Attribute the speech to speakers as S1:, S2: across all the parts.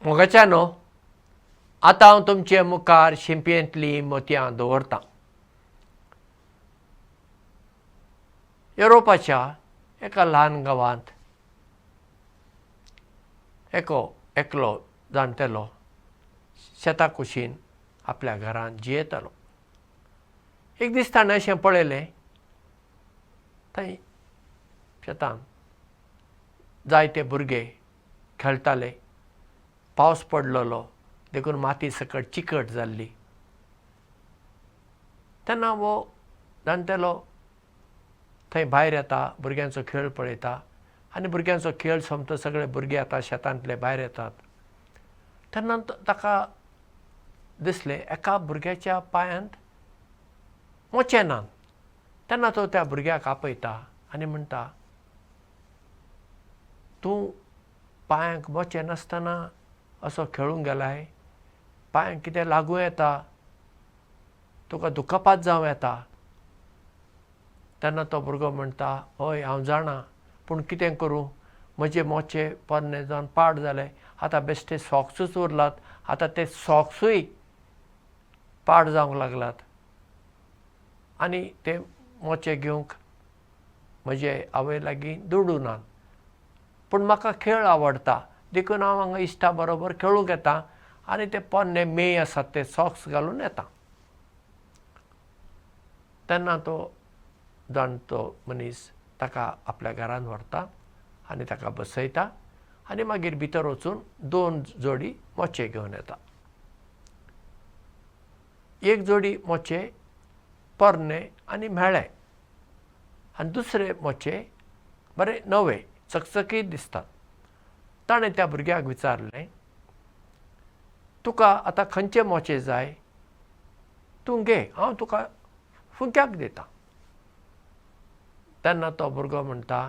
S1: मोगाच्यानो आतां हांव तुमचे मुखार शिंपयेंतलीं मोतयां दवरतां. युरोपाच्या एका ल्हान गांवांत एकलो जाणटेलो शेता कुशीन आपल्या घरांत जियेतालो. एक दीस ताणें अशें पळयलें थंय शेतांत जायते भुरगे खेळटाले. पावस पडलेलो देखून माती सकट चिकट जाल्ली. तेन्ना हो जाणटेलो थंय भायर येता, भुरग्यांचो खेळ पळयता आनी भुरग्यांचो खेळ सोंपता सगळे भुरगे आतां शेतांतले भायर येतात. तेन्ना ताका दिसलें एका भुरग्याच्या पांयांत मोचे नात. तेन्ना तो त्या भुरग्याक आपयता आनी म्हणटा, तूं पांयांक मोचे नासतना असो खेळूंक गेलाय? पांयांक कितें लागूं येता? तुका दुखापात जावं येता? तेन्ना तो भुरगो म्हणटा, हय हांव जाणां, पूण कितें करूं? म्हजे मोचे पोरने जावन पाड जाले. आतां बेश्टे सॉक्सूच उरलात. आतां ते सॉक्सूय पाड जावंक लागलात आनी ते मोचे घेवंक म्हजे आवय लागीं दुडू नात. पूण म्हाका खेळ आवडटा देखून हांव हांगा इश्टा बरोबर खेळूंक येता आनी ते पोरने मेय आसात ते सॉक्स घालून येता. तेन्ना तो जाणटो मनीस ताका आपल्या घरांत व्हरता आनी ताका बसयता आनी मागीर भितर वचून 2 जोडी मोचे घेवन येता. एक जोडी मोचे पोरने आनी म्हेळे आनी दुसरे मोचे बरे नवे चकचकीत दिसतात. ताणें त्या भुरग्याक विचारलें, तुका आतां खंयचे मोचे जाय? तूं घे, हांव तुका फुंक्याक दितां. तेन्ना तो भुरगो म्हणटा,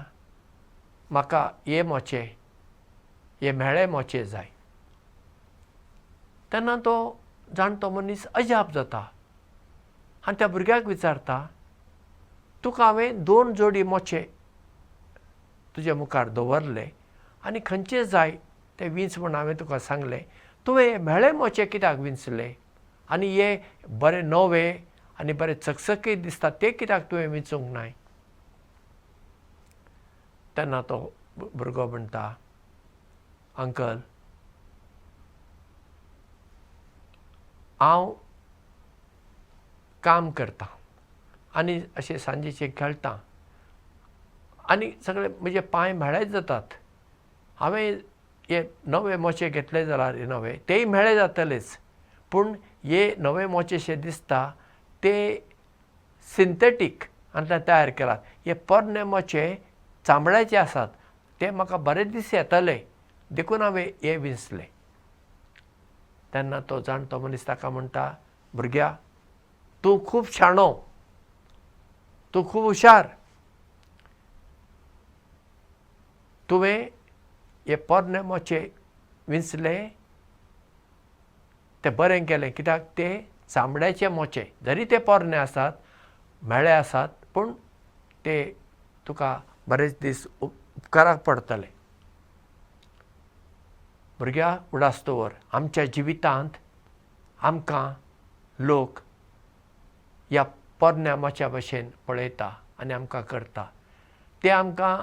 S1: म्हाका हे म्हेळे मोचे जाय. तेन्ना तो जाणटो मनीस अजाप जाता आनी त्या भुरग्याक विचारता, तुका हांवें 2 जोडी मोचे तुजे मुखार दवरले आनी खंयचे जाय ते विंच म्हूण हांवें तुका सांगलें. तुवें हे म्हेळे मोचे कित्याक विंचले आनी हे बरे नवे आनी बरे चकचकीत दिसतात ते कित्याक तुवें विंचूंक नाय? तेन्ना तो भुरगो म्हणटा, अंकल, हांव काम करतां आनी अशें सांजेचें खेळटां आनी सगळे म्हजे पांय म्हेळे जातात. हांवें हे नवे मोचे घेतले जाल्यार नवे तेय म्हेळे जातलेच, पूण हे नवे मोचेशे दिसता ते सिंथेटीक हांतल्यान तयार केल्यात. हे पोरने मोचे चामड्याचे आसात. ते म्हाका बरे दीस येतले देखून हांवें हे विंचले. तेन्ना तो जाणटो मनीस ताका म्हणटा, भुरग्या, तूं खूब शाणो, तूं खूब हुशार. तुवें हे पोरने मोचे विंचले ते बरें केलें, कित्याक ते चामड्याचे मोचे. जरी ते पोरने आसात, म्हेळे आसात, पूण ते तुका बरेच दीस उपकाराक पडटले. भुरग्या, उडास्तोवर आमच्या जिवितांत आमकां लोक ह्या पोरन्या मोच्या भशेन पळयता आनी आमकां करता. ते आमकां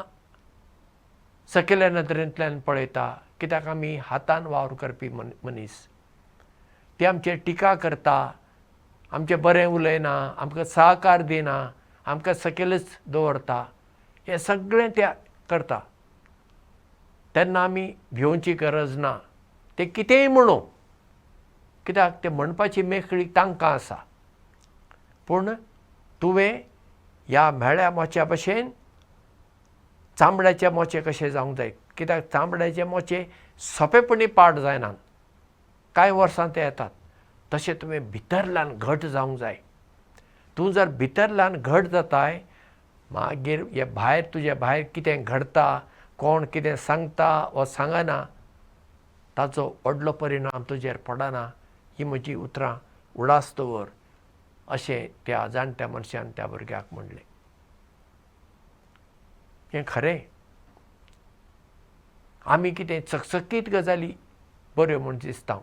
S1: सकयल्या नदरेंतल्यान पळयता कित्याक आमी हातान वावर करपी मनीस. ते आमचेर टिका करता, आमचें बरें उलयना, आमकां सहकार दिना, आमकां सकयलच दवरता. हें सगळें ते करता. तेन्ना आमी भिवची गरज ना. ते कितेंय म्हणू, कित्याक ते म्हणपाची मेकळी तांकां आसा. पूण तुवें ह्या म्हेळ्या मोच्या भशेन चामड्याचे मोचे कशे जावंक जाय, कित्याक चामड्याचे मोचे सोंपेपणी पाड जायनात. कांय वर्सां ते येतात. तशें तुवें भितरल्यान घट जावंक जाय. तूं जर भितरल्यान घट जाताय, मागीर हे भायर तुजे भायर कितें घडटा, कोण कितें सांगता वा सांगना, ताचो व्हडलो परिणाम तुजेर पडना. ही म्हजी उतरां उडास्तोवर अशें त्या जाणट्या मनशान त्या भुरग्याक म्हणलें. हें खरें. आमी कितें चकचकीत गजाली बऱ्यो म्हूण दिसता.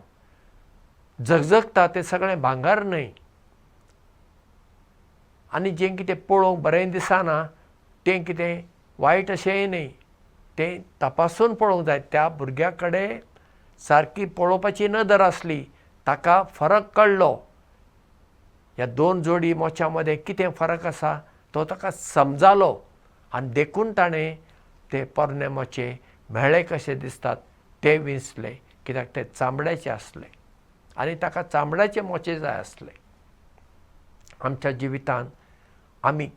S1: झगझगता तें सगळें भांगार न्हय, आनी जें कितें पळोवंक बरें दिसना तें कितें वायट अशेंय न्हय, तें तपासून पळोवंक जाय. त्या भुरग्या कडेन सारकी पळोवपाची नदर आसली, ताका फरक कळ्ळो ह्या दोन जोडी मोच्या मदें कितें फरक आसा तो ताका समजालो, आनी देखून ताणें ते पोरने मोचे म्हेळे कशे दिसतात ते विंचले, कित्याक ते चामड्याचे आसले आनी ताका चामड्याचे मोचे जाय आसले. आमच्या जिवितांत आमी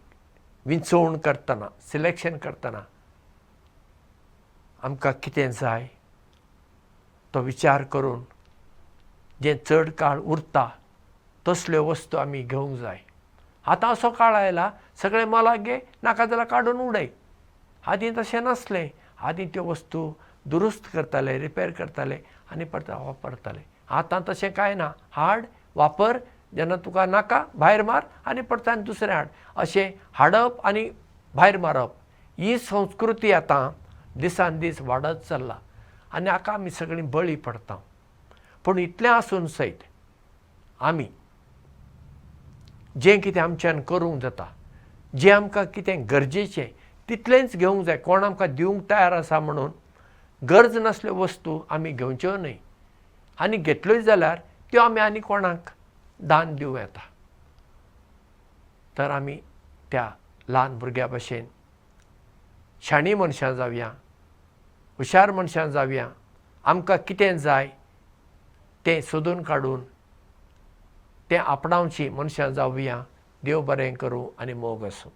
S1: विंचोवण करतना, सिलेक्शन करतना आमकां कितें जाय तो विचार करून जें चड काळ उरता तसल्यो वस्तू आमी घेवंक जाय. आतां असो काळ आयला सगळे मोलाक घे, नाका जाल्यार काडून उडय. आदीं तशें नासलें. आदीं त्यो वस्तू दुरुस्त करताले, रिपेर करताले आनी परत वापरताले. आतां तशें कांय ना. हाड, वापर, जेन्ना तुका नाका भायर मार आनी परत दुसरें हाड. अशें हाडप आनी भायर मारप ही संस्कृती आतां दिसान दीस वाडत चल्ला आनी हाका आमी सगळीं बळी पडटा. पूण इतलें आसून सयत आमी जें कितें आमच्यान करूंक जाता, जें आमकां कितें गरजेचें तितलेंच घेवंक जाय. कोण आमकां दिवंक तयार आसा म्हणून गरज नासल्यो वस्तू आमी घेवच्यो न्हय, आनी घेतल्योय जाल्यार त्यो आमी आनी कोणाक दान दिवं येता. तर आमी त्या ल्हान भुरग्या भशेन शाणीं मनशां जावया, हुशार मनशां जावया. आमकां कितें जाय तें सोदून काडून तें आपणावचीं मनशां जावया. देव बरें करूं आनी मोग आसूं.